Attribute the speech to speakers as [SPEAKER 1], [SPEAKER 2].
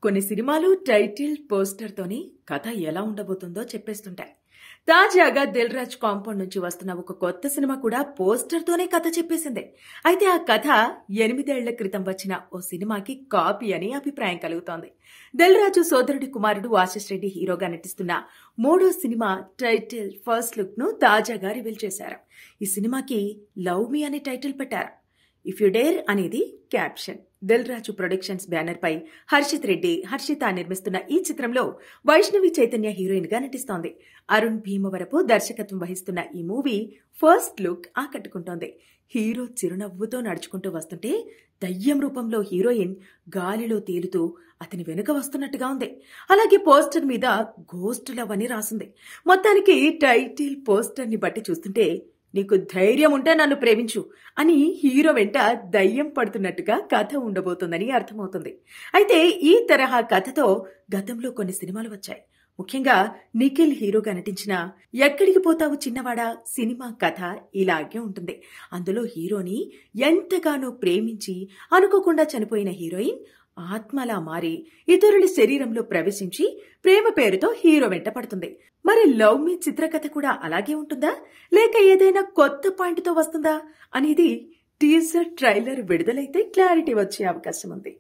[SPEAKER 1] కొన్ని సినిమాలు title poster తోని కథ ఎలా ఉండబోతుందో చెప్పేస్తుంటాయి. తాజాగా దిల్ రాజ్ కాంపౌండ్ నుంచి వస్తున్న ఒక కొత్త సినిమా కూడా పోస్టర్ తోనే కథ చెప్పేసింది. అయితే ఆ కథ 8 ఏళ్ల క్రితం వచ్చిన ఓ సినిమాకి కాపీ అని అభిప్రాయం కలుగుతోంది. దిల్ రాజు సోదరుడి కుమారుడు ఆశిష్ రెడ్డి హీరోగా నటిస్తున్న 3వ సినిమా టైటిల్ ఫస్ట్ లుక్ ను తాజాగా రివీల్ చేశారు. ఈ సినిమాకి లవ్ మీ అనే టైటిల్ పెట్టారు. ఇఫ్ యు డేర్ అనేది caption. Dil Raju productions banner పై హర్షిత్ రెడ్డి, హర్షిత నిర్మిస్తున్న ఈ చిత్రంలో వైష్ణవి చైతన్య హీరోయిన్ గా నటిస్తోంది. అరుణ్ భీమవరపు దర్శకత్వం వహిస్తున్న ఈ మూవీ ఫస్ట్ లుక్ ఆకట్టుకుంటోంది. హీరో చిరునవ్వుతో నడుచుకుంటూ వస్తుంటే దయ్యం రూపంలో హీరోయిన్ గాలిలో తేలుతూ అతని వెనుక వస్తున్నట్టుగా ఉంది. అలాగే పోస్టర్ మీద గోస్ట్ లవ్ అని రాసింది. మొత్తానికి టైటిల్ పోస్టర్ ని బట్టి చూస్తుంటే నీకు ధైర్యం ఉంటే నన్ను ప్రేమించు అని హీరో వెంట దయ్యం పడుతున్నట్టుగా కథ ఉండబోతుందని అర్థమవుతుంది. అయితే ఈ తరహా కథతో గతంలో కొన్ని సినిమాలు వచ్చాయి. ముఖ్యంగా నిఖిల్ హీరోగా నటించిన ఎక్కడికి పోతావు చిన్నవాడా సినిమా కథ ఇలాగే ఉంటుంది. అందులో హీరోని ఎంతగానో ప్రేమించి అనుకోకుండా చనిపోయిన హీరోయిన్ ఆత్మలా మారి ఇతరుల శరీరంలో ప్రవేశించి ప్రేమ పేరుతో హీరో వెంట పడుతుంది. మరి లవ్ మీ చిత్రకథ కూడా అలాగే ఉంటుందా, లేక ఏదైనా కొత్త పాయింట్తో వస్తుందా అనేది టీజర్ ట్రైలర్ విడుదలైతే క్లారిటీ వచ్చే అవకాశం ఉంది.